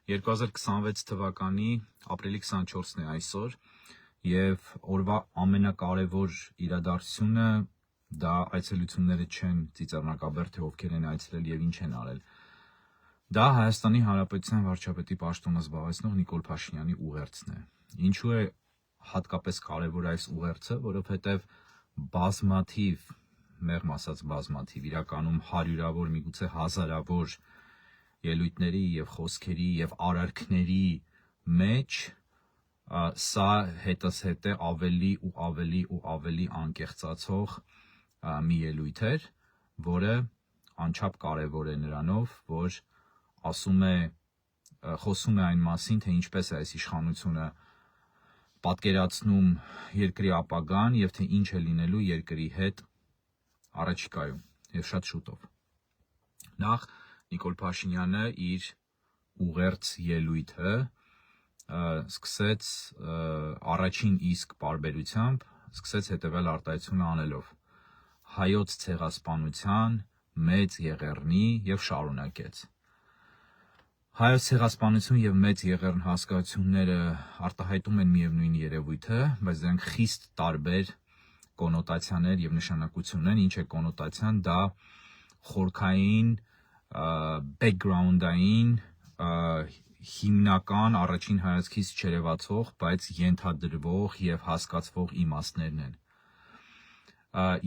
2026 թվականի ապրիլի 24-ն է այսօր եւ օրվա ամենակարևոր իրադարձությունը դա այցելությունները չեն ծիծեռնակաբեր թե ովքեր են այցելել եւ ինչ են արել։ Դա Հայաստանի Հանրապետության վարչապետի պաշտոնը զբաղեցնող Նիկոլ Փաշինյանի ուղերձն է։ Ինչու է հատկապես կարևոր այս ուղերձը, որովհետեւ բազմաթիվ, մեղմ ասած բազմաթիվ, իրականում հարյուրավոր, միգուցե հազարավոր ելույթների եւ խոսքերի եւ արարքների մեջ սա հետզհետե ավելի ու ավելի ու ավելի անկեղծացող մի ելույթ էր, որը անչափ կարևոր է նրանով, որ խոսում է այն մասին, թե ինչպես է այս իշխանությունը պատկերացնում երկրի ապագան եւ թե ինչ է լինելու երկրի հետ առաջիկայում եւ շատ շուտով։ Նախ Նիկոլ Փաշինյանը իր ուղերձ ելույթը սկսեց առաջին իսկ պարբերությամբ հետևել արտահայտությունը անելով հայոց ցեղասպանության մեծ եղեռնի եւ շարունակեց։ Հայոց ցեղասպանություն եւ մեծ եղեռն հասկացությունները արտահայտում են միևնույն երևույթը, բայց դրանք խիստ տարբեր կոնոտացիաներ եւ նշանակություն են։ Ինչ է կոնոտացիան, դա խորքային բեքգրաունդային հիմնական առաջին հայացքից չերևացող, բայց ենթադրվող եւ հասկացվող իմաստներն են։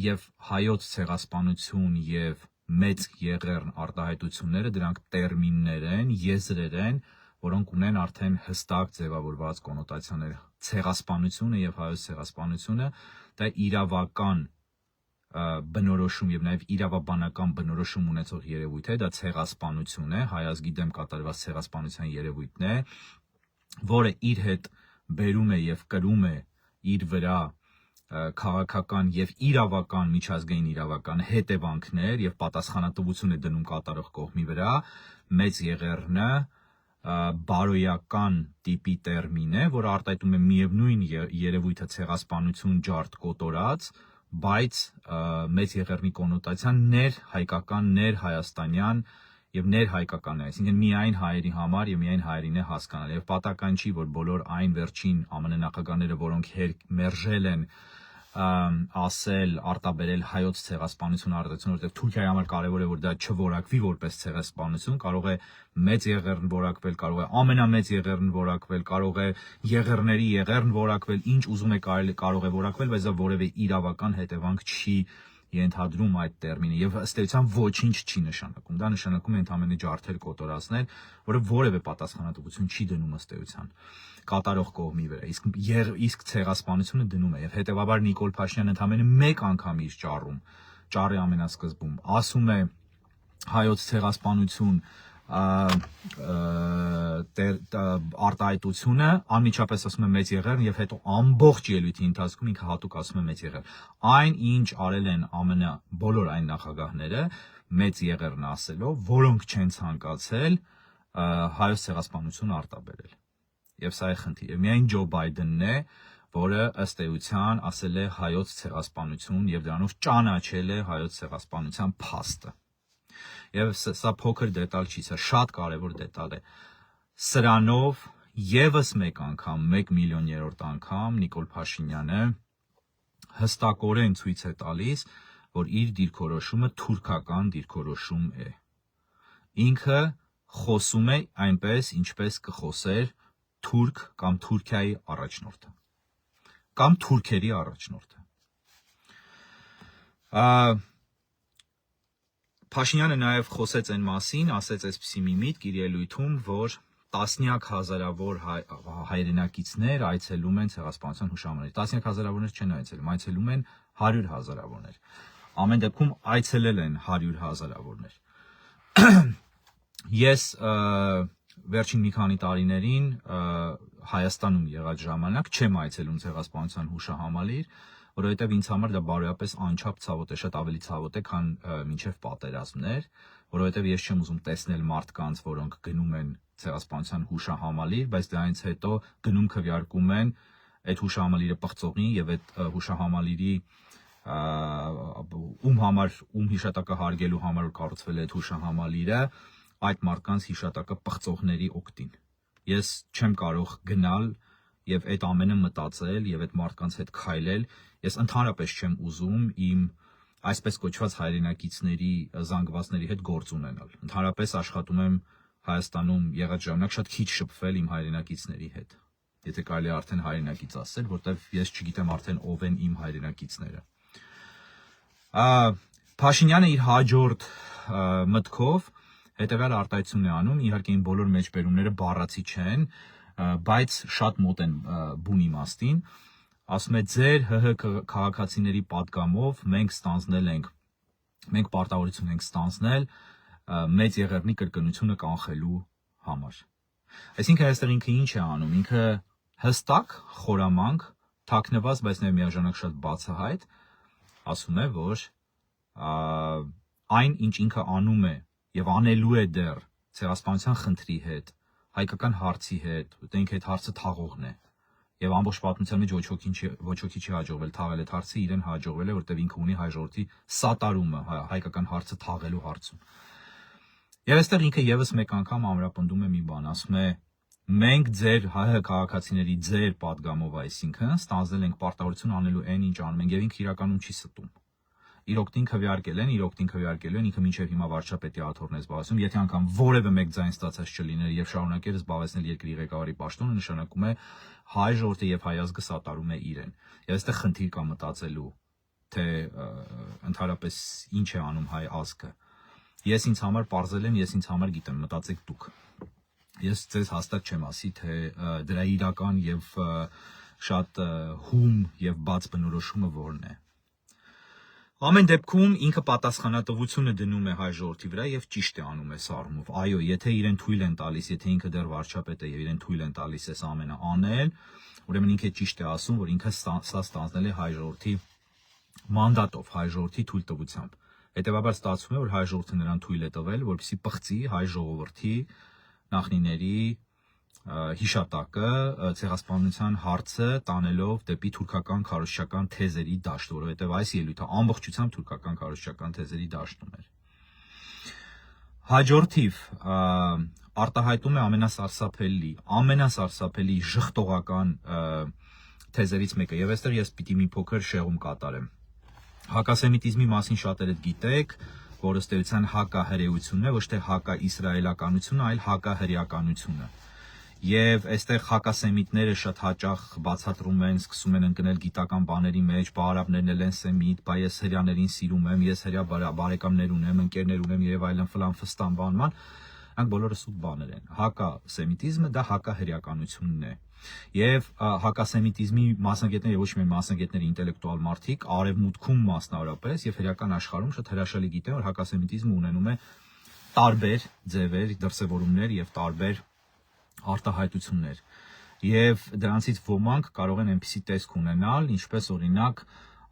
Եվ հայոց ցեղասպանություն եւ մեծ եղեռն արտահայտությունները դրանք տերմիններ են, եզրեր են, որոնք ունեն արդեն հստակ ձևավորված կոնոտացիաներ։ Ցեղասպանությունը եւ հայոց ցեղասպանությունը դա իրավական բնորոշում եւ նաեւ իրավաբանական բնորոշում ունեցող երևույթ է, դա ցեղասպանություն է, հայ ազգի դեմ կատարված ցեղասպանության երևույթն է, որը իր հետ բերում է եւ կրում է իր վրա քաղաքական եւ իրավական միջազգային իրավական հետևանքներ եւ պատասխանատվություն է դնում կատարող կողմի վրա, մեծ եղեռնը բարոյական տիպի տերմին է, որը արտահայտում է միևնույն երևույթը ցեղասպանություն ջարդ կոտորած, բայց մեծ եղեռնի կոնոտացիան ներհայկական, ներհայաստանյան եւ ներհայկական է, այսինքն միայն հայերի համար եւ միայն հայերին է հասկանալ եւ պատահական չի, որ բոլոր այն վերջին ԱՄՆ նախագահները, որոնք մերժել են ասել, արտաբերել հայոց ցեղասպանություն արտադրություն, որտեղ Թուրքիայի համար կարևոր է, որ դա չորակվի որպես ցեղասպանություն, կարող է մեծ եղեռն որակվել, կարող է ամենամեծ եղեռն որակվել, կարող է եղեռների եղեռն որակվել, ինչ ուզում է կարող է որակվել, բայց դա որևէ իրավական հետևանք չի ենթադրում այդ տերմինը եւ ըստ էության ոչինչ չի նշանակում։ Դա նշանակում է ընդամենը ջարդեր կոտորածներ, որը որևէ պատասխանատվություն չի դնում ըստ էության կատարող կողմի վրա, իսկ ցեղասպանությունը դնում է եւ հետեւաբար Նիկոլ Փաշինյանը ընդամենը մեկ անգամ իր ճառի ամենասկզբում ասում է հայոց ցեղասպանություն արտահայտությունը, անմիջապես ասում է մեծ եղեռն եւ հետո ամբողջ ելույթի ընթացքում ինքը հատուկ ասում է մեծ եղեռն։ Այն ինչ արել են ԱՄՆ բոլոր այն նախագահները մեծ եղեռն ասելով, որոնք չեն ցանկացել հայոց ցեղասպանություն արտաբերել։ Եվ սա է խնդիրը։ Միայն Ջո Բայդենն է, որը ըստ էության ասել է հայոց ցեղասպանություն եւ դրանով ճանաչել է հայոց ցեղասպանության փաստը։ Եվ սա փոքր դետալ չի, սա շատ կարևոր դետալ է։ Սրանով եւս մեկ անգամ, 1 միլիոներորդ անգամ Նիկոլ Փաշինյանը հստակորեն ցույց է տալիս, որ իր դիրքորոշումը թուրքական դիրքորոշում է։ Ինքը խոսում է այնպես, ինչպես կխոսեր թուրք կամ Թուրքիայի առաջնորդը կամ թուրքերի առաջնորդը։ Փաշինյանը նաև խոսեց այն մասին, ասեց այսպիսի մի միտք իր ելույթում, որ տասնյակ հազարավոր հայրենակիցներ այցելում են ցեղասպանության հուշահամալիրը։ Տասնյակ հազարավորներ չեն այցելում, այցելում են 100 հազարավորներ։ Ամեն դեպքում այցելել են 100 հազարավորներ։ Ես վերջին մի քանի տարիներին Հայաստանում եղած ժամանակ չեմ այցելում ցեղասպանության հուշահամալիր, որովհետև ինձ համար դա բարոյապես անչափ ցավոտ է, շատ ավելի ցավոտ է, քան մինչև պատերազմներ, որովհետև ես չեմ ուզում տեսնել մարդկանց, որոնք գնում են ցեղասպանության հուշահամալիր, բայց դրանից հետո գնում քվեարկում են այդ հուշահամալիրը պղծողին եւ այդ հուշահամալիրի ում հիշատակը հարգելու համար կառուցվել է այդ հուշահամալիրը, այդ մարդկանց հիշատակը պղծողների օգտին։ ես չեմ կարող գնալ եւ այդ ամենը մտածել եւ այդ մարդկանց հետ քայլել, ես ընդհանրապես չեմ ուզում իմ այսպես կոչված հայրենակիցների զանգվածների հետ գործ ունենալ։ Ընդհանրապես աշխատում եմ Հայաստանում եղած ժամանակ շատ քիչ շփվել իմ հայրենակիցների հետ։ Եթե կարելի է արդեն հայրենակից ասել, որտեվ ես չգիտեմ արդեն ով են իմ հայրենակիցները։ Փաշինյանը իր հաջորդ մտքով հետևյալ արտահայտությունն է անում, իհարկե իմ բոլոր մեջբերումները բառացի չեն, բայց շատ մոտ են բուն իմաստին, ասում է ձեր ՀՀ քաղաքացիների պատգամով մենք պարտավորություն ենք ստանձնել մեծ Եղեռնի կրկնությունը կանխելու համար։ Այսինքն այստեղ ինքը ինչ է անում, ինքը հստակ, խորամանկ, թաքնված, բայց նաև միաժամանակ շատ բացահայտ ասում է, որ այն, ինչ ինքը անում է եւ անելու է դեռ ցեղասպանության խնդրի հետ, հայկական հարցի հետ, ու ինքը այդ հարցը թաղողն է։ Եվ ամբողջ պատմության մեջ ոչ ոքի չի հաջողվել թաղել այդ հարցը, իրեն հաջողվել է, որտեղ ինքը ունի հայ ժողովրդի սատարումը հայկական հարցը թաղելու հարցում։ Եվ այստեղ ինքը եւս մեկ անգամ ամրապնդում է մի բան, ասում է մենք ձեր ՀՀ քաղաքացիների ձեր պատգամով, այսինքն ստանձնել ենք պարտավորություն անելու այն ինչ անում ենք, եւ ինքը իրականում չի ստում։ Իր օգտին քվեարկել են, ինքը մինչև հիմա վարչապետի աթոռն է զբաղեցնում, եթե անգամ որևէ մեկ ձայն ստացած չլիներ եւ շարունակեր զբաղեցնել երկրի ղեկավարի պաշտոնը, նշանակում է հայ ժողովուրդը եւ հայ ազգը սատարում է իրեն։ Եվ այստեղ խնդիր կա մտածելու, թե ընդհանրապես ինչ է անում հայ ազգը։ Ես ինձ համար պարզել եմ, ես ինձ համար գիտեմ, մտածեք դուք։ Ես ձեզ հաստատ չեմ ասի, թե դրա իրական եւ շատ հում եւ բաց բնորոշումը որն է։ Ամեն դեպքում ինքը պատասխանատվությունը դնում է հայ ժողովրդի վրա եւ ճիշտ է անում է սառումով։ Այո, եթե իրեն թույլ են տալիս, եթե ինքը դեռ վարչապետ է եւ իրեն թույլ են տալիս այս ամենը անել, ուրեմն ինքը ճիշտ է ասում, որ ինքը սա ստանձնել է հայ ժողովրդի մանդատով, հայ ժողովրդի թույլտվությամբ։ Հետևաբար ստացվում է, որ հայ ժողովուրդը նրան թույլ է տվել, որպեսզի պղծի հայ ժողովրդի նախնիների հիշատակը ցեղասպանության հարցը տանելով դեպի թուրքական քարոզչական թեզերի դաշտ, որովհետև այս ելույթը ամբողջությամբ թուրքական քարոզչական թեզերի դաշտում էր։ Հաջորդիվ արտահայտում է ամենասարսափելի ժխտողական թեզերից մեկը, եւ այստեղ ես պիտի մի փոքր շեղում կատարեմ։ Հակասեմիտիզմի մասին շատերդ գիտեք, որ ըստ էության հակահրեությունն է, ոչ թե հակաիսրայելականությունը, այլ հակահրեականությունը։ Եվ այստեղ հակասեմիտները շատ հաճախ բացատրում են, սկսում են ընկնել գիտական բաների մեջ, բա արաբներն էլ են սեմիտ, բա ես հրեաներին սիրում եմ, ես հրեա բարեկամներ ունեմ, ընկերներ ունեմ եւ այլն ֆլան ֆստան բանման, անք բոլորը սուտ բաներ են։ Հակասեմիտիզմը դա հակահրեականությունն է։ Եվ հակասեմիտիզմի մասնագետները, ոչ միայն մասնագետները, ինտելեկտուալ մարդիկ, արևմուտքում մասնավորապես եւ հրեական աշխարհում շատ հրաշալի գիտեն, որ հակասեմիտիզմը ունենում է տարբեր ձևեր, դրսևորումներ եւ տարբեր արտահայտություններ։ Եվ դրանցից ոմանք կարող են այնպիսի տեսք ունենալ, ինչպես օրինակ,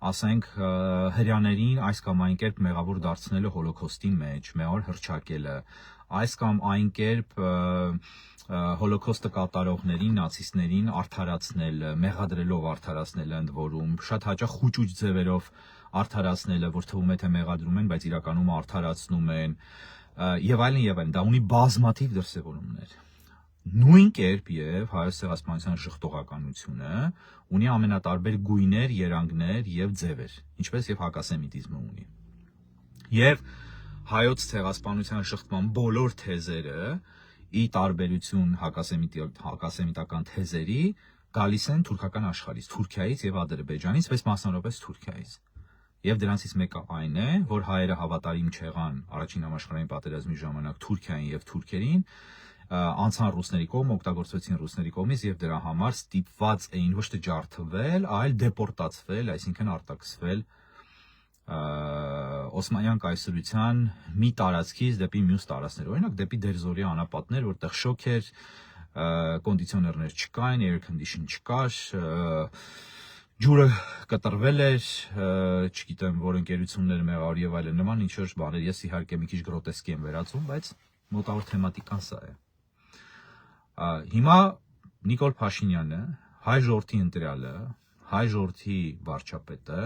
ասենք, հրեաներին այս կամ այն կերպ մեղավոր դարձնելը հոլոքոստի մեջ, մեղավոր հռչակելը, այս կամ այն կերպ հոլոքոստը կատարողներին, նացիստներին արդարացնելը, մեղադրելով արդարացնելը ընդ որում, շատ հաճախ խուճուճ ձևերով արդարացնելը, որ թվում է թե մեղադրում են, բայց իրականում արդարացնում են, եւ այլն եւ այլն, դա ունի բազմաթիվ դրսևորումներ։ Նույն կերպ եւ հայոց ցեղասպանության ժխտողականությունը ունի ամենատարբեր գույներ, երանգներ եւ ձևեր, ինչպես եւ հակասեմիտիզմը ունի։ Եվ հայոց ցեղասպանության շղթման բոլոր թեզերը ի տարբերություն հակասեմիտական թեզերի գալիս են թուրքական աշխարհից, Թուրքիայից եւ Ադրբեջանից, բայց մասնավորապես Թուրքիայից։ Եվ դրանցից մեկը այն է, որ հայերը հավատարիմ չեղան առաջին համաշխարհային պատերազմի ժամանակ Թուրքիային եւ թուրքերին, անցան ռուսների կողմ, օգտագործվեցին ռուսների կողմից եւ դրա համար ստիպված էին ոչ թե ջարդվել, այլ դեպորտացվել, այսինքն արտաքսվել Օսմանյան կայսրության մի տարածքից դեպի մյուս տարածքներ, օրինակ դեպի Դերզորի անապատներ, որտեղ շոկ էր, կոնդիցիոներներ չկային, air condition չկար, ջուրը կտրվել էր, չգիտեմ, որ ընկերությունները մեղավոր եւ այլն նման ինչ-որ բաներ, ես իհարկե մի քիչ գրոտեսկի եմ վերածում, բայց մոտավոր թեմատիկան սա է։ Հիմա Նիկոլ Փաշինյանը, հայ ժողովրդի ընտրյալը, հայ ժողովրդի վարչապետը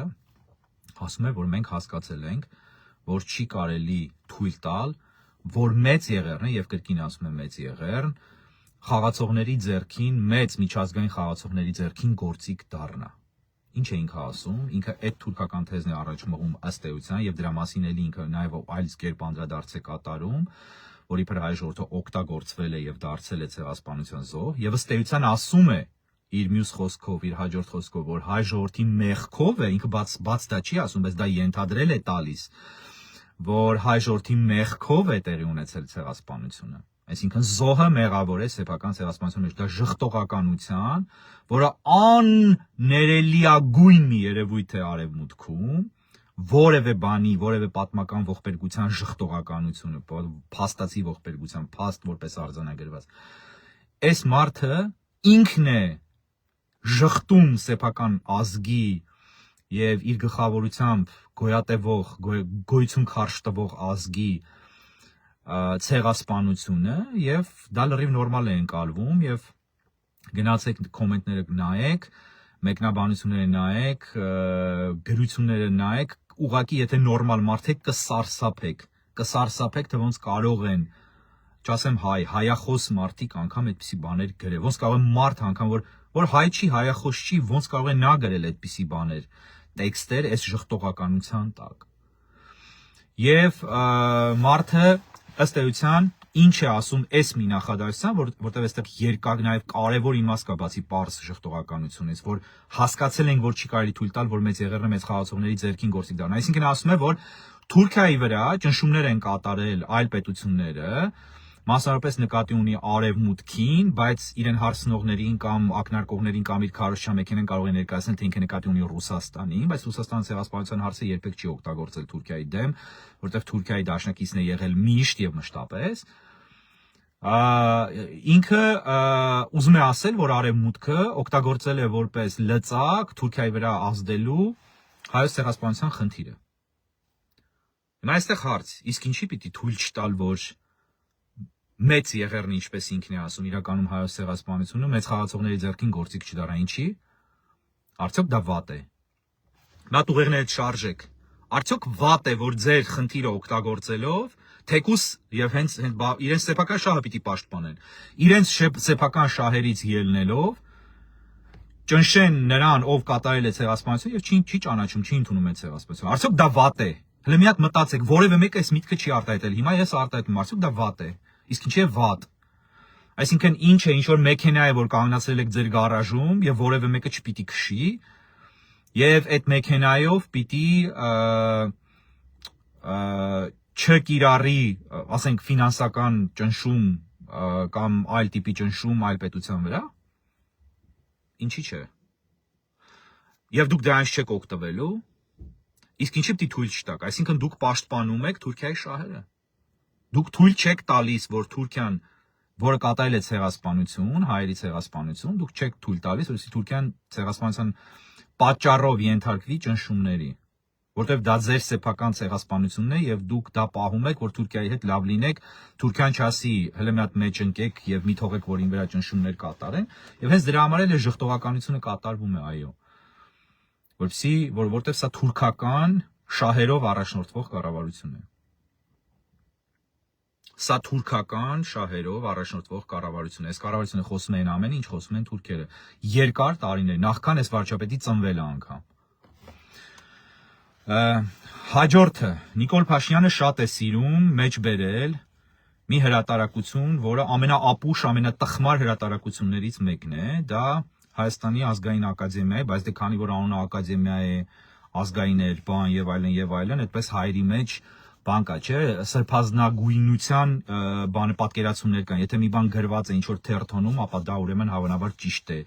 ասում է, որ մենք հասկացել ենք, որ չի կարելի թույլ տալ, որ Մեծ Եղեռնը, եւ կրկին ասում եմ Մեծ Եղեռն, խաղացողների ձեռքին, մեծ միջազգային խաղացողների ձեռքին գործիք դառնա։ Ինչ է ինքը ասում, ինքը այդ թուրքական թեզն է առաջ մղում ըստ էության եւ դրա մասին էլի ինքը նաեւ այլ կերպ անդրադարձ է կատարում, որի վրա հայ ժողովուրդը օգտագործվել է եւ դարձել է ցեղասպանության զոհ եւ ըստ էության ասում է իր մյուս խոսքով, իր հաջորդ խոսքով, որ հայ ժողովրդի մեղքով է, ինքը բաց դա չի ասում, բայց դա ենթադրել է տալիս, որ հայ ժողովրդի մեղքով է տեղի ունեցել ցեղասպանությունը։ Այսինքն զոհը մեղավոր է սեփական ցեղասպանության մեջ, դա ժխտողականության, որը աններելիագույն մի երևույթ է արևմուտքում, որևէ բանի, որևէ պատմական ողբերգության ժխտողականությունը, փաստացի ողբերգության, փաստ որպես արձանագրված։ Այս մարդը ինքն է ժխտում սեփական ազգի եւ իր գլխավորությամբ գոյատևող, գոյություն քարշ տվող ազգի ցեղասպանությունը եւ դա լրիվ նորմալ է ընկալվում եւ գնացեք կոմենտները նայեք, մեկնաբանությունները նայեք, գրությունները նայեք, ուղղակի եթե նորմալ մարդ եք կսարսափեք, թե ոնց կարող են, չասեմ հայախոս մարդիկ անգամ այդպիսի բաներ գրել, ոնց կարող է մարդ անգամ որ հայ չի, հայախոս չի, ոնց կարող է նա գրել այդպիսի բաներ, տեքստեր այս ժխտողականության տակ։ Եվ մարդը ըստ էության ինչ է ասում այս մի նախադասության, որտեղ այստեղ երկար նաև կարևոր իմաստ կա բացի պարզ ժխտողականությունից, որ հասկացել ենք, որ չի կարելի թույլ տալ, որ մեծ եղերնը մեծ խաղացողների ձեռքին գործիք դառնա։ Այսինքն ասում է, որ Թուրքիայի վրա ճնշումներ են կատարել այլ պետությունները, մասնավորապես նկատի ունի արևմուտքին, բայց իրեն հարցնողներին կամ ակնարկողներին կամ իր քարոզչամեքենան կարող է ներկայացնել, թե ինքը նկատի ունի Ռուսաստանին, բայց Ռուսաստանը ցեղասպանության հարցը երբեք չի օգտագործել Թուրքիայի դեմ, որտեղ Թուրքիայի դաշնակիցն է եղել միշտ եւ մշտապես։ Ինքը ուզում է ասել, որ արևմուտքը օգտագործել է որպես լծակ Թուրքիայի վրա ազդելու հայոց ցեղասպանության խնդիրը։ Հիմա այստեղ հարց, իսկ ինչի պիտի թույլ չտալ, որ մեծ եղերնը, ինչպես ինքն է ասում, իրականում հայոց ցեղասպանությունը մեծ խաղացողների ձեռքին գործիք չդառնա, ինչի։ Արդյոք դա վատ է։ Նա տուղերները շարժեք։ Արդյոք վատ է, որ ձեր խնդիրը օգտագործելով, թեկուս եւ հենց իրենց սեփական շահը պիտի պաշտպանեն։ Իրենց սեփական շահերից ելնելով ճնշեն նրան, ով կատարել է ցեղասպանություն եւ չի ճանաչում, չի ընդունում այդ ցեղասպանությունը։ Արդյոք դա վատ է։ Հələ մի հատ մտածեք, որևէ մեկը այս միտքը չի արտահայտել։ Հիմա ես արտահայտում, արդյոք դա վատ է։ Իսկ ինչի է վատ։ Այսինքն ինչ է, ինչ որ մեքենա է, որ կանգնացրել եք ձեր գարաժում եւ որևէ մեկը չպիտի քշի, եւ այդ մեքենայով պիտի չկիրառի, ասենք ֆինանսական ճնշում կամ այլ տիպի ճնշում այլ պետության վրա։ Ինչի՞ չէ։ Եվ դուք դրանից չեք օգտվելու։ Իսկ ինչի՞ պիտի թույլ չտաք, այսինքն դուք պաշտպանում եք Թուրքիայի շահերը։ Դուք թույլ չեք տալիս, որ Թուրքիան, որը կատարել է ցեղասպանություն, հայերի ցեղասպանություն, դուք չեք թույլ տալիս, որովհետեւ Թուրքիան ցեղասպանության պատճառով ենթարկվի ճնշումների, որտեղ դա ձեր սեփական ցեղասպանությունն է եւ դուք դա պահում եք, որ Թուրքիայի հետ լավ լինեք, Թուրքիան չասի, հələ մի հատ մեջ ընկեք եւ մի թողեք, որ ին վրա ճնշումներ կատարեն, եւ հենց դրա համար էլ է ժխտողականությունը կատարվում է, այո։ Որտեղ սա թուրքական շահերով առաջնորդվող կառավարություն է։ Սա թուրքական շահերով առաջնորդվող կառավարություն է։ Այս կառավարությունը խոսում է այն ամենը, ինչ խոսում են թուրքերը։ Երկար տարիներ, նախքան այս վարչապետի ծնվելը անգամ։ Հաջորդը Նիկոլ Փաշինյանը շատ է սիրում մեջ բերել մի հրատարակություն, որը ամենաապուշ, ամենատխմար հրատարակություններից մեկն է, դա Հայաստանի ազգային ակադեմիայի, բայց դե քանի որ անունը ակադեմիա է, ազգային էր, բան եւ այլն, այդպես հայերի մեջ բան կա, չէ, սրբազնագույնության բանը պատկերացումներ կան։ Եթե մի բան գրված է ինչ որ թերթոնում, ապա դա ուրեմն հավանաբար ճիշտ է։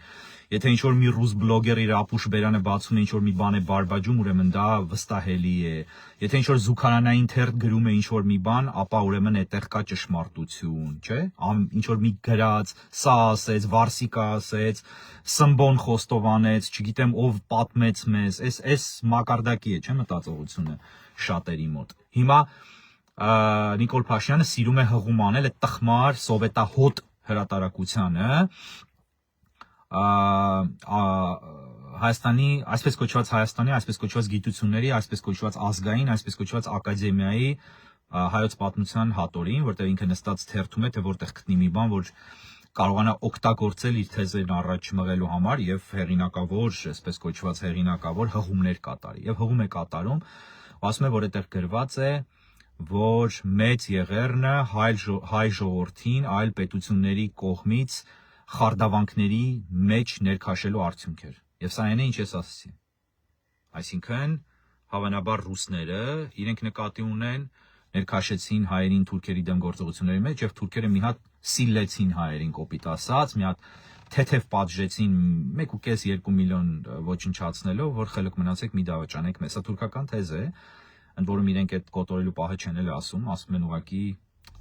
Եթե ինչ որ մի ռուս բլոգեր իր ապուշ բերանը բացում է, ինչ որ մի բան է բարբաջում, ուրեմն դա վստահելի է։ Եթե ինչ որ զուգարանային թերթ գրում է ինչ որ մի բան, ապա ուրեմն այդտեղ կա ճշմարտություն, չէ։ Ինչ որ մի գրած, սա ասեց, Վարսիկա ասեց, Սմբոն խոստովանեց, չգիտեմ ով պատմեց մեզ, այս մակարդակի է, չէ, մտածողությունը շատերի մոտ։ Հիմա Նիկոլ Փաշինյանը սիրում է հղում անել այդ տխմար սովետահոտ հրատարակությանը Հայաստանի, այսպես կոչված Հայաստանի, այսպես կոչված գիտությունների, այսպես կոչված ազգային, այսպես կոչված ակադեմիայի հայոց պատմության հատորին, որտեղ ինքը նստած թերթում է, թե որտեղ գտնի մի բան, որ կարողանա օգտագործել իր թեզերն առաջ մղելու համար եւ հեղինակավոր, այսպես կոչված հեղինակավոր հղումներ կատարի։ Եվ հղում է կատարում, ասում է, որ այդտեղ գրված է, որ մեծ եղեռնը հայ ժողովրդին այլ պետությունների կողմից խարդավանքների մեջ ներքաշելու արդյունք էր։ Եվ սա այն է, ինչ ես ասացի։ Այսինքն, հավանաբար ռուսները իրենք նկատի ունեն ներքաշեցին հայերին թուրքերի դեմ գործողությունների մեջ եւ թուրքերը մի հատ սիլեցին հայերին կոպիտ ասած, մի հատ թեթև պատժեցին 1.5-2 միլիոն ոչնչացնելով, որ խելոք մնացեք մի դավաճանեք մեզ։ Սա թուրքական թեզ է, ընդ որում իրենք այդ կոտորելու պահը չեն էլ ասում են ուղղակի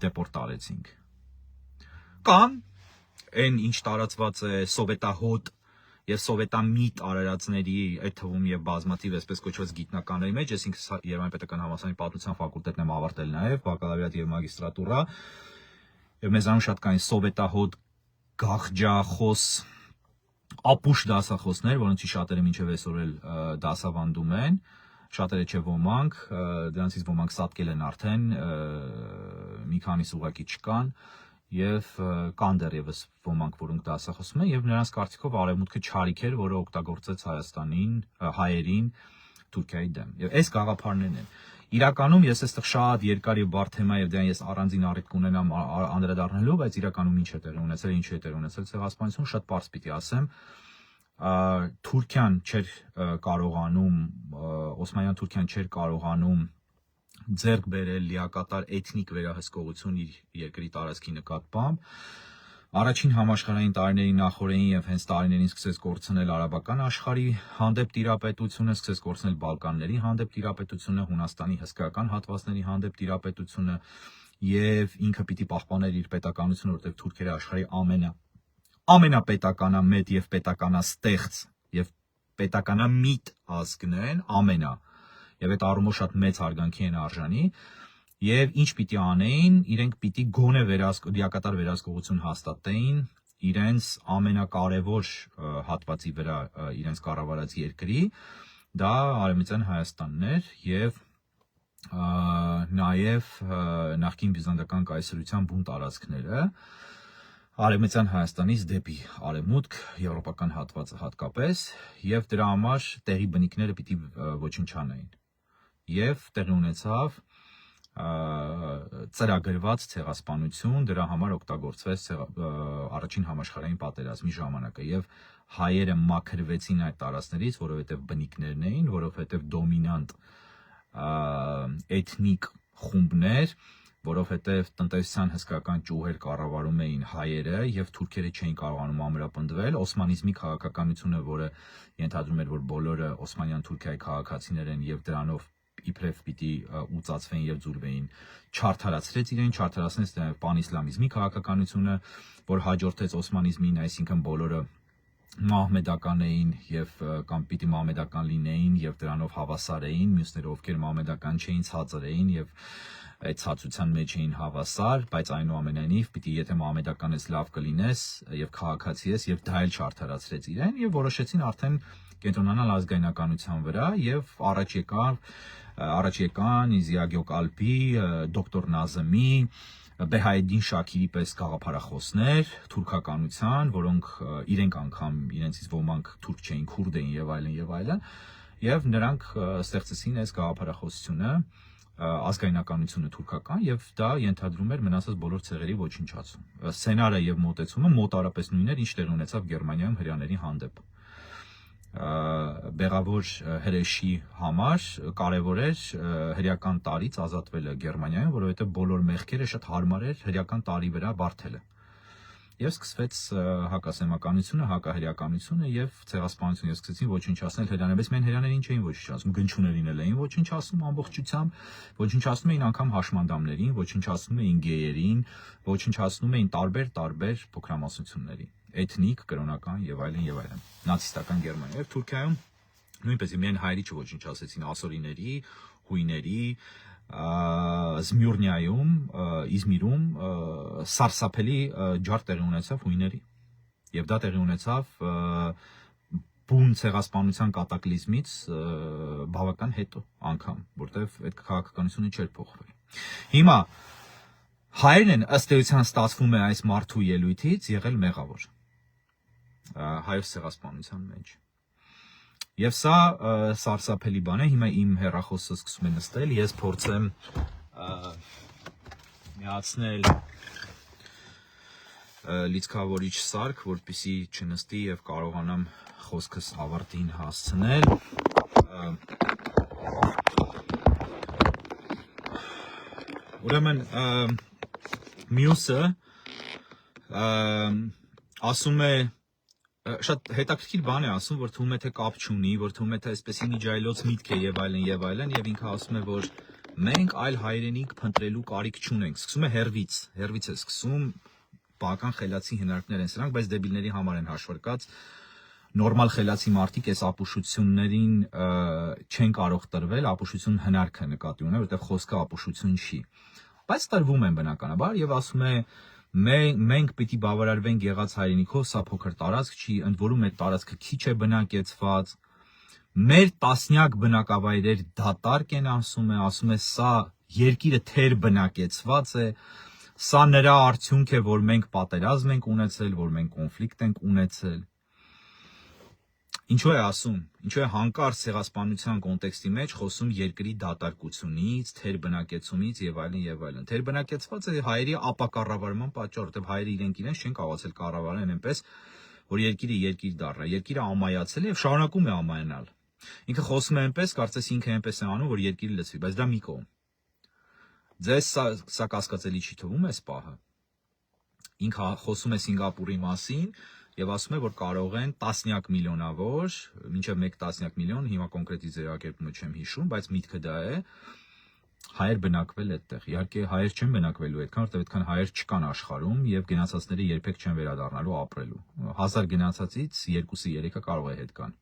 դեպորտ արեցինք։ Կամ այն ինչ տարածված է սովետահոտ եւ սովետամիտ արարածների այդ թվում եւ բազմաթիվ այսպես կոչված գիտնականների մեջ, ես ինքս Երևանի պետական համալսարանի պատմության ֆակուլտետն եմ ավարտել նաեւ, բակալավրիատ եւ մագիստրատուրա, եւ մեզանում շատ կային սովետահոտ գաղջախոս ապուշ դասախոսներ, որոնցի շատերը մինչեւ այսօր էլ դասավանդում են, շատերը չէ ոմանք, դրանցից ոմանք սատկել են արդեն, մի քանիս ուղղակի չկան եւ կան դեռևս ոմանք, որոնք դասախոսում են, եւ նրանց կարծիքով արևմուտքը չարիք էր, որը օգտագործեց Հայաստանին, հայերին Թուրքիայի դեմ։ Եվ այս գաղափարներն են։ Իրականում ես այստեղ շատ երկար եւ բարդ թեմա եւ դրան ես առանձին առիթ կունենամ անդրադառնալու, բայց իրականում ինչ է տեղի ունեցել, ինչ է տեղի ունեցել ցեղասպանություն, շատ պարզ պիտի ասեմ։ Թուրքիան չէր կարողանում, Օսմանյան Թուրքիան չէր կարողանում ձեռք բերել լիակատար էթնիկ վերահսկողություն իր երկրի տարածքի նկատմամբ։ Առաջին համաշխարհային տարիների նախորդին եւ հենց տարիներին սկսեց կորցնել արաբական աշխարհի հանդեպ տիրապետությունը, սկսեց կորցնել Բալկանների հանդեպ տիրապետությունը, Հունաստանի հսկայական հատվածների հանդեպ տիրապետությունը եւ ինքը պիտի պահպաներ իր պետականությունը, որտեղ թուրքերը աշխարհի ամենապետականամետ եւ պետականաստեղծ եւ պետականամիտ ազգն են, եւ այդ առումով շատ մեծ հարգանքի են արժանի, եւ ինչ պիտի անեին, իրենք պիտի գոնե լիակատար վերահսկողություն հաստատեին իրենց ամենակարևոր հատվածի վրա իրենց կառավարած երկրի, դա Արևմտյան Հայաստանն էր եւ նաեւ նախկին բյուզանդական կայսրության բուն տարածքները Արևմտյան Հայաստանից դեպի արևմուտք, եվրոպական հատվածը հատկապես, եւ դրա համար տեղի բնիկները պիտի ոչնչանային։ Եվ տեղի ունեցավ ծրագրված ցեղասպանություն, դրա համար օգտագործվեց առաջին համաշխարհային պատերազմի ժամանակը եւ հայերը մաքրվեցին այդ տարածքներից, որովհետեւ բնիկներն էին, որովհետեւ դոմինանտ էթնիկ խումբներ, որովհետև տնտեսության հսկական ճյուղեր կառավարում էին հայերը եւ թուրքերը չէին կարողանում ամրապնդվել, օսմանիզմի քաղաքականությունը, որը ենթադրում էր, որ բոլորը օսմանյան Թուրքիայի քաղաքացիներ են եւ դրանով իբրև պիտի ուծացվեն եւ ձուլվեին, չարթարացրեց իրեն, չարթարացնեց պանիսլամիզմի քաղաքականությունը, որ հաջորդեց օսմանիզմին, այսինքն բոլորը մահմեդական էին եւ կամ պիտի մահմեդական լինեին եւ դրանով հավասար էին, մյուսները ովքեր մահմեդական չէին, ցածր էին եւ այդ ցածության մեջ էին հավասար, բայց այնուամենայնիվ պիտի եթե մահմեդական ես լավ կլինես եւ քաղաքացի ես եւ դա էլ չարթարացրեց իրեն եւ որոշեցին արդեն կենտրոնանալ ազգայնականության վրա եւ առաջ եկան Իզիագյոկ Ալպի, դոկտոր Նազեմի, Բեհայեդին Շաքիրի պես գաղափարախոսներ թուրքականության, որոնք իրենք անգամ իրենցից ոմանք թուրք չէին, քուրդ էին եւ այլն, եւ նրանք ստեղծեցին այս գաղափարախոսությունը, ազգայնականությունը թուրքական եւ դա ենթադրում էր մնացած բոլոր ցեղերի ոչնչացում։ Սցենարը եւ մոտեցումը մոտարապես նույնն էր, ինչ տեղի ունեցավ Գերմանիայում հրեաների հանդեպ։ Բեղավոր հրեշի համար կարևոր էր հրեական տարից ազատվելը Գերմանիայում, որովհետեւ բոլոր մեղքերը շատ հարմար էր հրեական տարի վրա բարթելը։ Եվ սկսվեց հակասեմականությունը, հակահրեականությունը եւ ցեղասպանությունը, եւ սկսեցին ոչնչացնել հրեաները, բայց մեն հրեաներին չէին ոչնչացնում, գնչուներին էլ էին ոչնչացնում ամբողջությամբ, ոչնչացնում էին անգամ հաշմանդամներին, ոչնչացնում էին գեյերին, ոչնչացնում էին տարբեր փոքրամասնությունների, էթնիկ, կրոնական եւ այլն, նացիստական Գերմանիա եւ Թուրքիայում նույնպես միայն հայերի չոչնչացեցին, ասորիների, հույների, Զմյուրնիայում, Իզմիրում սարսափելի ջարդ տեղի ունեցավ հույների եւ դա տեղի ունեցավ բուն ցեղասպանության կատակլիզմից բավական հետո անգամ, որտեվ այդ քաղաքականությունը չէր փոխվել։ Հիմա Հայերն են ըստ էության ստացվում է այս մարդու ելույթից եղել մեղավոր հայոց ցեղասպանության մեջ։ Եվ սա սարսափելի բան է, հիմա իմ հեռախոսը սկսում է նստել, ես փորձեմ միացնել լիցքավորիչ սարք, որպեսզի չնստի եւ կարողանամ խոսքս ավարտին հասցնել։ Ուրեմն մյուսը ասում է շատ հետաքրքիր բան է ասում, որ թվում է թե կապ չունի, որ թվում է թե այսպեսի միջայլոց միտք է եւ այլն, եւ ինքը ասում է, որ մենք այլ հայրենիք փնտրելու կարիք չունենք։ Սկսում է հերվից է սկսում, բական խելացի հնարքներ են սրանք, բայց դեբիլների համար են հաշվարկած։ Նորմալ խելացի մարդիկ այս ապուշություններին չեն կարող տրվել, ապուշություն հնարքը նկատի ունեն, որտեղ խոսքը ապուշություն չի։ Բայց տրվում են բնականաբար եւ ասում է մենք պիտի բավարարվենք եղած հայրենիքով, սա փոքր տարածք չի, ընդ որում այդ տարածքը քիչ է բնակեցված։ Մեր տասնյակ բնակավայրեր դատարկ են, ասում է, սա երկիրը թեր բնակեցված է, սա նրա արդյունք է, որ մենք պատերազմ ենք ունեցել, որ մենք կոնֆլիկտ ենք ունեցել։ Ինչու է ասում, ինչու է հանկարծ ցեղասպանության կոնտեքստի մեջ խոսում երկրի դատարկությունից, թեր բնակեցումից եւ այլն։ Թեր բնակեցված է հայերի ապակառավարման պատճառով, որտեղ հայերը իրենք չեն կարողացել կառավարել այնպես, որ երկիրը երկիր դառնա։ Երկիրը ամայացել է եւ շարունակում է ամայանալ։ Ինքը խոսում է այնպես, կարծես ինքը այնպես է անում, որ երկիրը լցվի, բայց դա մի կողմ։ Ձեզ սա կասկածելի չի թվում այս պահը։ Ինքը խոսում է Սինգապուրի մասին եւ ասում է, որ կարող են տասնյակ միլիոնավոր, մինչեւ 1 տասնյակ միլիոն, հիմա կոնկրետի ձևակերպումը չեմ հիշում, բայց միտքը դա է, հայեր բնակվել այդտեղ։ Իհարկե հայեր չեն բնակվելու այդքան, որտեղ այդքան հայեր չկան աշխարհում եւ գնացածները երբեք չեն վերադառնալու ապրելու։ 1000 գնացածից 2-3-ը կարող է հետ կան։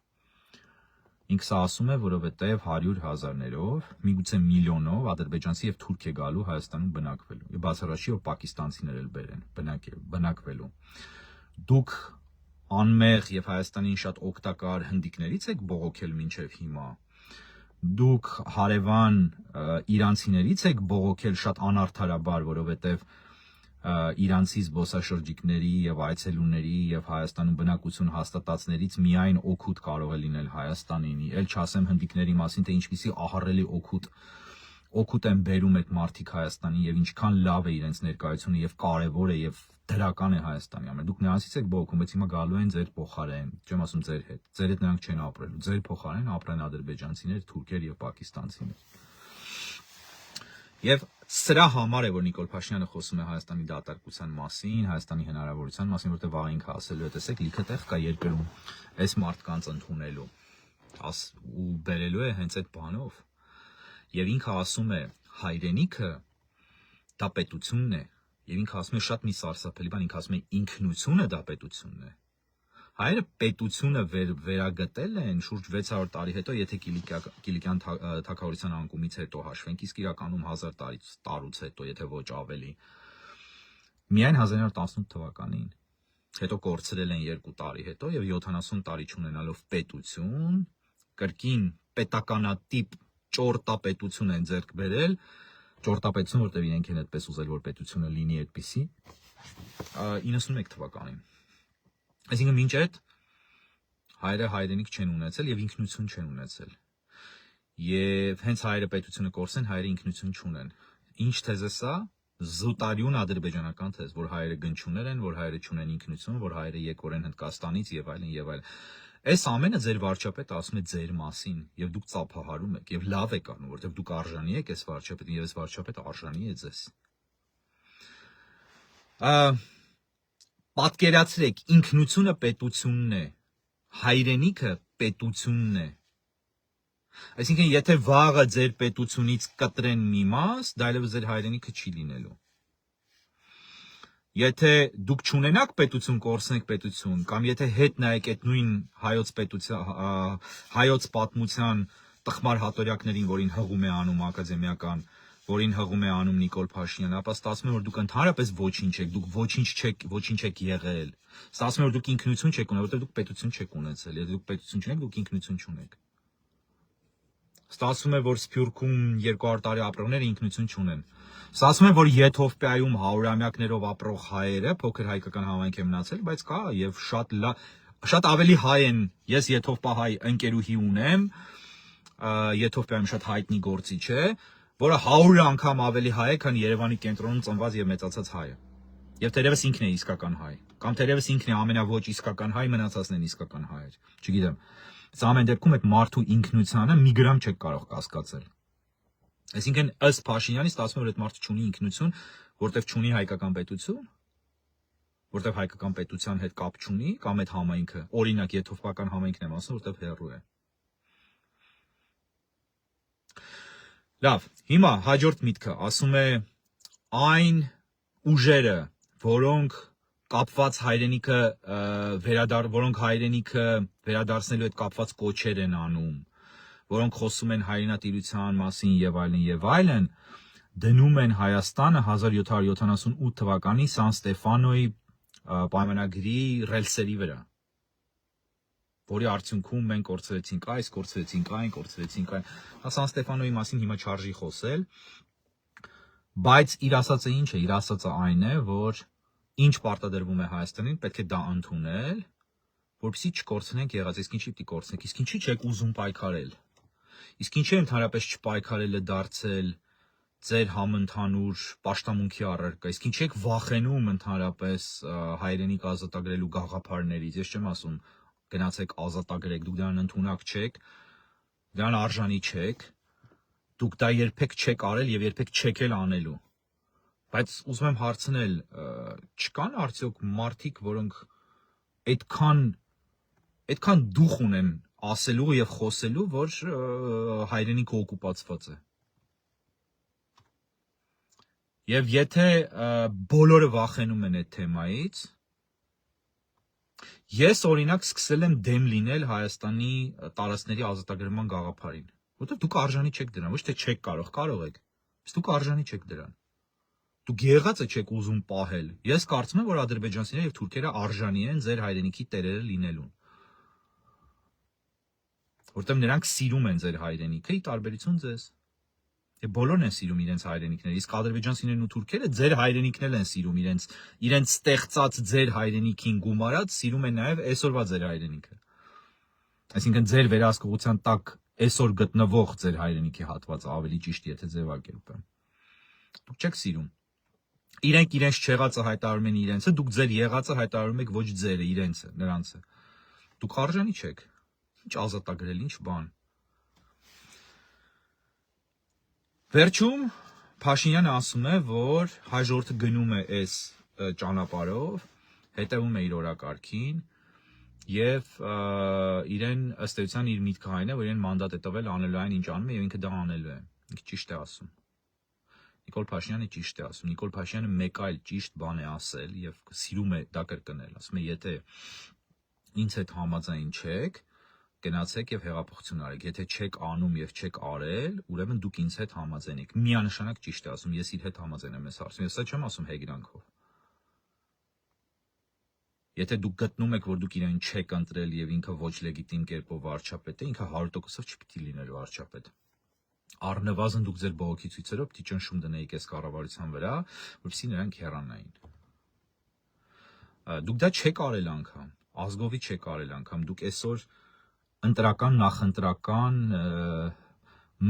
Ինքը սա ասում է, որովհետեւ 100,000-ներով, միգուցե միլիոնով ադրբեջանցի եւ թուրք է գալու Հայաստանում բնակվելու։ Եվ բացառաշի որ պակիստանցիներ էլ բերեն բնակվելու։ Դուք անմեղ եւ Հայաստանին շատ օգտակար հնդիկներից եք բողոքել մինչեւ հիմա։ Դուք հարևան իրանցիներից եք բողոքել շատ անարդարաբար, որովհետեւ իրանցի զբոսաշրջիկների եւ այցելուների եւ Հայաստանում բնակություն հաստատածներից միայն օգուտ կարող է լինել Հայաստանին։ Էլ չասեմ հնդիկների մասին, թե ինչպիսի ահառելի օգուտ են բերում այդ մարդիկ Հայաստանին եւ ինչքան լավ է իրենց ներկայությունը եւ կարեւոր է եւ դրական է Հայաստանի համար։ Դուք նրանցից եք բողոքում, բայց հիմա գալու են ձեր փոխարեն, չեմ ասում ձեր հետ։ Ձեր հետ նրանք չեն ապրելու։ Ձեր փոխարեն ապրեն ադրբեջանցիներ, թուրքեր եւ պակիստանցիներ։ Եվ սրա համար է, որ Նիկոլ Փաշինյանը խոսում է Հայաստանի դատարկության մասին, Հայաստանի հնարավորության մասին, որտեղ վաղ ինքը ասելու է, տեսեք, լիքը տեղ կա երկրում այս մարդկանց ընդունելու, ու բերելու է հենց այդ բանով։ Եվ ինքը ասում է, հայրենիքը դա պետությունն է, եւ ինքը ասում է շատ մի սարսափելի բան, ինքը ասում է ինքնությունը դա պետությունն է։ Հայերը պետությունը վերագտել են շուրջ 600 տարի հետո, եթե Կիլիկյան թագավորության անկումից հետո հաշվենք, իսկ իրականում 1000 տարուց հետո, եթե ոչ ավելի։ Միայն 1918 թվականին, հետո կորցրել են 2 տարի հետո եւ 70 տարի չունենալով պետություն, կրկին պետականատիպ ճորտապետություն են ձեռք բերել, ճորտապետություն, որտեղ իրենք են այդպես ուզել, որ պետությունը լինի այդպիսի, 91 թվականին։ Այսինքն մինչ այդ հայերը հայրենիք չեն ունեցել եւ ինքնություն չեն ունեցել։ Եվ հենց հայերը պետությունը կորցրեն, հայերը ինքնություն չունեն։ Ինչ թեզ է սա? Զուտարյուն ադրբեջանական թեզ, որ հայերը գնչուներ են, որ հայերը չունեն ինքնություն, որ հայերը եկոր են Հնդկաստանից եւ այլն։ Այս ամենը ձեր վարչապետը ասում է ձեր մասին եւ դուք ծափահարում եք եւ լավ եք անում, որովհետեւ դուք արժանի եք այս վարչապետին եւ այս վարչապետը արժանի է ձեզ։ Պատկերացրեք, ինքնությունը պետությունն է, հայրենիքը պետությունն է։ Այսինքն, եթե վաղը ձեր պետությունից կտրեն մի մաս, դա այլևս ձեր հայրենիքը չի լինելու։ Եթե դուք չունենաք պետություն, կորցնեք պետություն, կամ եթե հետ նայեք այդ նույն հայոց պատմության տխմար հատորյակներին, որին հղում է անում ակադեմիական, որին հղում է անում Նիկոլ Փաշինյանը, ապա ստացվում է, որ դուք ընդհանրապես ոչինչ եք, դուք ոչինչ եք եղել։ Ստացվում է, որ դուք ինքնություն չեք ունեցել, որովհետև դուք պետություն չեք ունեցել, եթե դուք պետություն չունեք, դուք ինքնություն չունեք։ Ստացվում է, որ Սփյուռքում 200 տարի ապրողները ինքնություն չունեն։ Ստացվում է, որ Եթովպիայում հարյուրամյակներով ապրող հայերը փոքր հայկական համայնք է մնացել, բայց կա եւ շատ ավելի հայ են։ Ես եթովպահայ ընկերուհի ունեմ, Եթովպիայում շատ հայտնի գործիչ է, որը 100 անգամ ավելի հայ է, քան Երևանի կենտրոնում ծնված եւ մեծացած հայը։ Եվ թերևս ինքն է իսկական հայ, կամ թերևս ինքն է ամենաոչ իսկական հայ, մնացածն են իսկական հայեր։ Չգիտեմ։ Այս ամեն դեպքում այդ մարդու ինքնությանը մի գրամ չեք կարող կասկածել։ Այսինքն ըստ Փաշինյանի ստացվում է, որ այդ մարդը չունի ինքնություն, որտեվ չունի հայկական պետություն, որտեվ հայկական պետության հետ կապ չունի, կամ այդ համայնքը, օրինակ եթովպական համայնքն եմ ասում, որտեվ հեռու է։ Լավ, հիմա հաջորդ միտքը ասում է այն ուժերը, որոնք կապված հայրենիքը որոնք հայրենիքը վերադարձնելու հետ կապված կոչեր են անում, որոնք խոսում են հայրենատիրության մասին եւ այլն, դնում են Հայաստանը 1778 թվականի Սան Ստեֆանոյի պայմանագրի ռելսերի վրա, որի արդյունքում մենք կորցրեցինք այս, կորցրեցինք այն, Սան Ստեֆանոյի մասին հիմա չարժի խոսել, բայց իր ասածը ինչ է, իր ասածը այն է, որ ինչ պարտադրվում է Հայաստանին, պետք է դա ընդունել, որպեսզի չկորցնենք եղած, իսկ ինչի պիտի կորցնենք, իսկ ինչի չեք ուզում պայքարել, իսկ ինչի ընդհանրապես չպայքարելը դարձել ձեր համընդհանուր պաշտամունքի առարկա, իսկ ինչի եք վախենում ընդհանրապես հայրենիք ազատագրելու գաղափարներից, ես չեմ ասում գնացեք ազատագրեք, դուք դրան ընդունակ չեք, դրան արժանի չեք, դուք դա երբեք չեք արել եւ երբեք չեք էլ անելու։ Բայց ուզում եմ հարցնել, չկան արդյոք մարդիկ, որոնք այդքան դուխ ունեն ասելու եւ խոսելու, որ հայրենիքը օկուպացված է։ Եվ եթե բոլորը վախենում են այդ թեմայից, ես օրինակ սկսել եմ դեմ լինել Հայաստանի տարածքների ազատագրման գաղափարին, որովհետեւ դուք արժանի չեք դրան, ոչ թե չեք կարող եք, բայց դուք արժանի չեք դրան։ Դուք եղածը չեք ուզում պահել։ Ես կարծում եմ, որ ադրբեջանցիները եւ թուրքերը արժանի են ձեր հայրենիքի տերերը լինելուն։ Որտեղ նրանք սիրում են ձեր հայրենիքը, ի տարբերություն ձեզ։ Եվ բոլորն են սիրում իրենց հայրենիքները, իսկ ադրբեջանցիներն ու թուրքերը ձեր հայրենիքն են սիրում, իրենց ստեղծած ձեր հայրենիքին գումարած սիրում են նաեւ այսօրվա ձեր հայրենիքը։ Այսինքն ձեր վերահսկողության տակ այսօր գտնվող ձեր հայրենիքի հատվածը ավելի ճիշտ, եթե ձևակերպեմ։ Դուք չեք սիրում։ Իրենք իրենց չեղածը հայտարարում են իրենցը, դուք ձեր եղածը հայտարարում եք ոչ ձերը, իրենցը, նրանցը։ Դուք արժանի չեք։ Ինչ ազատագրել, ինչ բան։ Վերջում Փաշինյանը ասում է, որ հայ ժողովուրդը գնում է այս ճանապարհով, հետևում է իր օրակարգին եւ իրեն ըստ էության իր միտքը այն է, որ իրեն մանդատ է տվել անելու այն, ինչ անում է եւ ինքը դա անելու է։ Ինքը ճիշտ է ասում։ Նիկոլ Փաշինյանը ճիշտ է ասում։ Նիկոլ Փաշինյանը մեկ այլ ճիշտ բան է ասել եւ սիրում է դա կրկնել։ Ասում է, եթե ինձ հետ համաձայն չեք, գնացեք եւ հեղափոխություն արեք։ Եթե չեք անում եւ չեք արել, ուրեմն դուք ինձ հետ համաձայն եք։ Միանշանակ ճիշտ է ասում։ Ես իր հետ համաձայն եմ այս հարցում։ Ես սա չեմ ասում հեգրանքով։ Եթե դուք գտնում եք, որ դուք իրեն չեք ընտրել եւ ինքը ոչ լեգիտիմ կերպով վարչապետ է, ինքը 100%-ով չպիտի լիներ վարչապետ։ Առնվազն դուք ձեր բողոքի ցույցերով պիտի ճնշում դնեիք այս կառավարության վրա, որպեսզի նրանք հեռանային։ Դուք դա չեք արել անգամ, ազգովի չեք արել անգամ, դուք այսօր ընտրական, նախընտրական,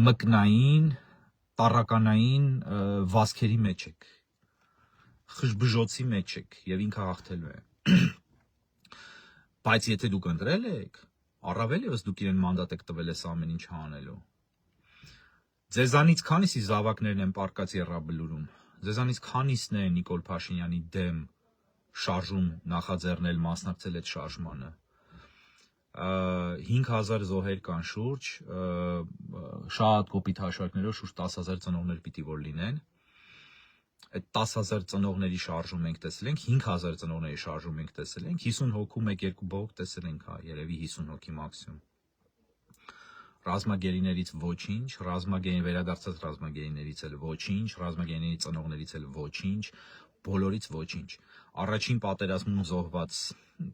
մկնային, տառականային վազքերի մեջ եք, խժբժոցի մեջ եք եւ ինքը հաղթելու է։ Բայց եթե դուք ընտրել եք, առավել եւս դուք իրեն մանդատ եք տվել այս ամեն ինչը անելու։ Ձեզանից քանիսի զավակներն են պարկած Եռաբլուրում, ձեզանից քանիսն է Նիկոլ Փաշինյանի դեմ շարժում նախաձեռնել, մասնակցել այդ շարժմանը։ 5000 զոհեր կան շուրջ, շատ կոպիտ հաշվարկներով շուրջ 10000 ծնողներ պիտի որ լինեն։ Այդ 10000 ծնողների շարժում ենք տեսել ենք, 5000 ծնողների շարժում ենք տեսել ենք, 50 հոգու 1-2 բողոք տեսել ենք, հա, երևի 50 հոգի մաքսիմում։ Ռազմագերիներից ոչինչ, վերադարձած ռազմագերիներից էլ ոչինչ, ռազմագերիների ծնողներից էլ ոչինչ, բոլորից ոչինչ։ Առաջին պատերազմում զոհված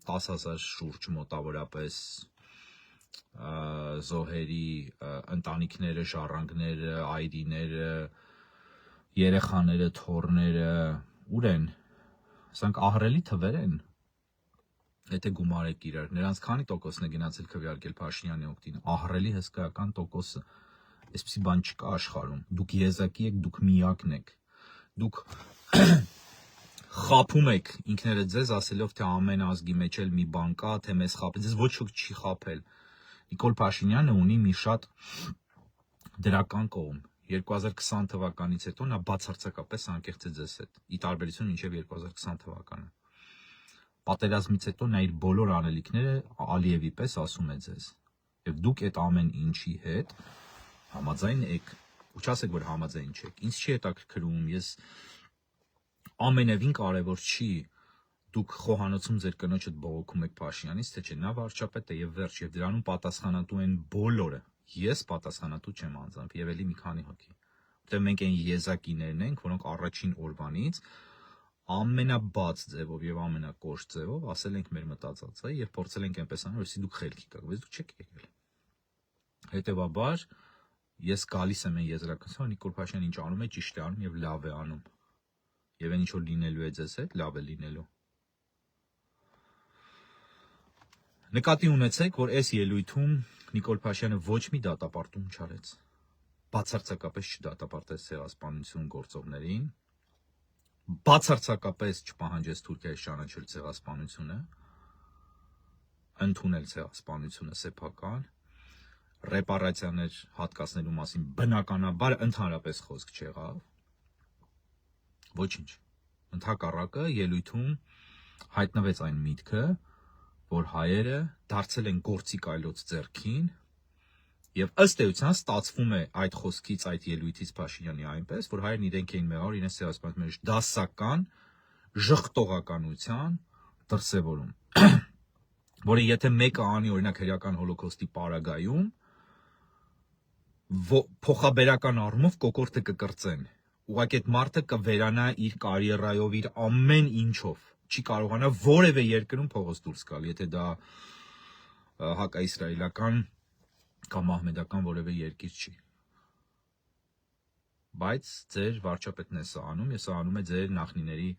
10000 շուրջ մոտավորապես, զոհերի ընտանիքները, ժառանգները, այրիները, երեխաները, թոռները, ուր են, սրանք ահռելի թվեր են, եթե գումարեք իրար, նրանց քանի տոկոսն է գնացել քվեարկել Փաշինյանի օգտին, ահռելի հսկայական տոկոսը, այսպիսի բան չկա աշխարհում, դուք եզակի եք, դուք միակն եք, դուք խափում եք ինքներդ ձեզ ասելով, թե ամեն ազգի մեջ էլ մի բան կա, թե մեզ խափել, ձեզ ոչ ոք չի խափել, Նիկոլ Փաշինյանը ունի մի շատ դրական կողմ, 2020 թվականից հետո նա բացարձակապես անկեղծ է ձեզ հետ, ի տարբերություն մինչև 2020 թվականը, պատերազմից հետո նա իր բոլոր անելիքները Ալիևի պես ասում է ձեզ, եւ դուք այդ ամեն ինչի հետ համաձայն եք, ու չասեք, որ համաձայն չեք, ինձ չի հետաքրքրում, ես ամենևին կարևոր չի, դուք խոհանոցում ձեր կնոջդ բողոքում եք Փաշինյանից, թե չէ, նա վարչապետ է եւ վերջ, եւ դրանում պատասխանատու են բոլորը, ես պատասխանատու չեմ անձամբ, եւ էլի մի քանի հոգի, որտեղ մենք այն եզակիներն ենք, որոնք առաջին օրվանից ամենաբաց ձևով եւ ամենակոշտ ձևով ասել ենք մեր մտածածը եւ փորձել ենք այնպես անել, որպեսզի դուք խելքի գաք, բայց դուք չեք եկել։ Հետևաբար ես գալիս եմ այն եզրակացության, Նիկոլ Փաշինյանը ինչ անում է, ճիշտ է անում եւ լավ է անում։ Եվ այն ինչ որ լինելու է ձեզ հետ, լավ է լինելու։ Նկատի ունեցեք, որ այս ելույթում Նիկոլ Փաշյանը ոչ մի դատապարտում չարեց։ Բացարձակապես չդատապարտեց ցեղասպանություն գործողներին, բացարձակապես չպահանջեց Թուրքիայից ճանաչել ցեղասպանությունը, ընդունել ցեղասպանությունը սեփական, ռեպարացիաներ հատկացնելու մասին բնականաբար ընդհանրապես խոսք չեղավ։ Ոչինչ։ Ընդհակառակը ելույթում հայտնվեց այն միտքը, որ հայերը դարձել են գործի կայլոց ձեռքին եւ ըստ էության ստացվում է այդ խոսքից, այդ ելույթից Փաշինյանի այնպես, որ հայերն իրենք էին մեղավոր իրենց ցեղասպանության մեջ դասական ժխտողականության դրսևորում, որը եթե մեկը անի օրինակ հերական հոլոկոստի պարագայում, փոխաբերական առումով կոկորտը կկրծեն, ուղղակի այդ մարդը կվերանա իր կարիերայով, իր ամեն ինչով, չի կարողանա որևէ երկրում փողոց դուրս գալ, եթե դա հակաիսրայելական կամ ահմեդական որևէ երկիր չի։ Բայց ձեր վարչապետն է սա անում, եւ սա անում է ձեր նախնիների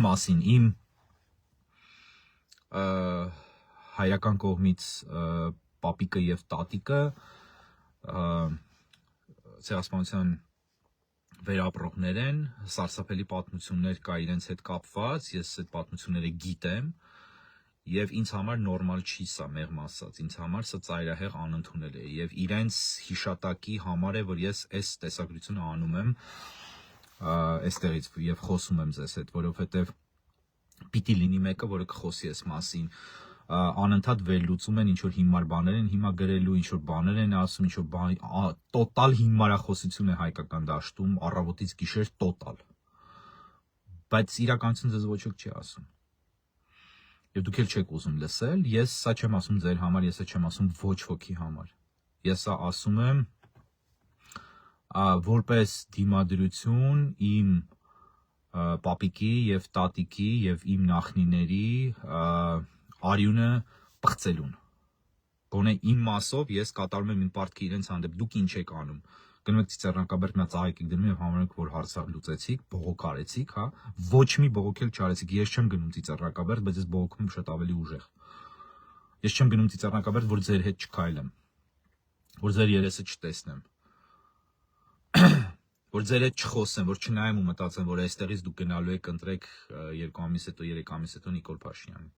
մասին։ Իմ հայրական կողմից պապիկը եւ տատիկը ցեղասպանության վերապրողներ են, սարսափելի պատմություններ կա իրենց հետ կապված, ես այդ պատմությունները գիտեմ եւ ինձ համար նորմալ չի սա, մեղմ ասած, ինձ համար սա ծայրահեղ անընդունել է եւ իրենց հիշատակի համար է, որ ես այս տեսագրությունը անում եմ այստեղից եւ խոսում եմ ձեզ հետ, որովհետեւ պիտի լինի մեկը, որը կխոսի այս մասին, անընդհատ վերլուծում են ինչ որ հիմար բաներ են հիմա գրելու, ինչ որ բաներ են ասում, ինչ որ բան տոտալ հիմարախոսություն է հայկական դաշտում, առավոտից գիշեր տոտալ, բայց իրականություն ձեզ ոչ ոք չի ասում եւ դուք էլ չեք ուզում լսել, ես սա չեմ ասում ձեր համար, ես սա չեմ ասում ոչ ոքի համար, ես սա ասում եմ որպես դիմադրություն իմ պապիկի եւ տատիկի եւ իմ նախնիների արյունը պղծելուն, գոնե իմ մասով ես կատարում եմ իմ պարտքը իրենց հանդեպ, դուք ինչ եք անում, գնում եք ծիծեռնակաբերդ նա ծաղիկ եք դնում եւ համարում եք, որ հարցը լուծեցիք, բողոք արեցիք, հա, ոչ մի բողոքել չարեցիք, ես չեմ գնում ծիծեռնակաբերդ, բայց ես բողոքում եմ շատ ավելի ուժեղ, ես չեմ գնում ծիծեռնակաբերդ, որ ձեր հետ չքայլեմ, որ ձեր երեսը չտեսնեմ, որ ձեր հետ չխոսեմ, որ չնայեմ ու մտածեմ, որ այստեղից դուք գնալու եք ընտրեք 2 ամիս հետո, 3 ամիս հետո Նիկոլ Փաշինյանին։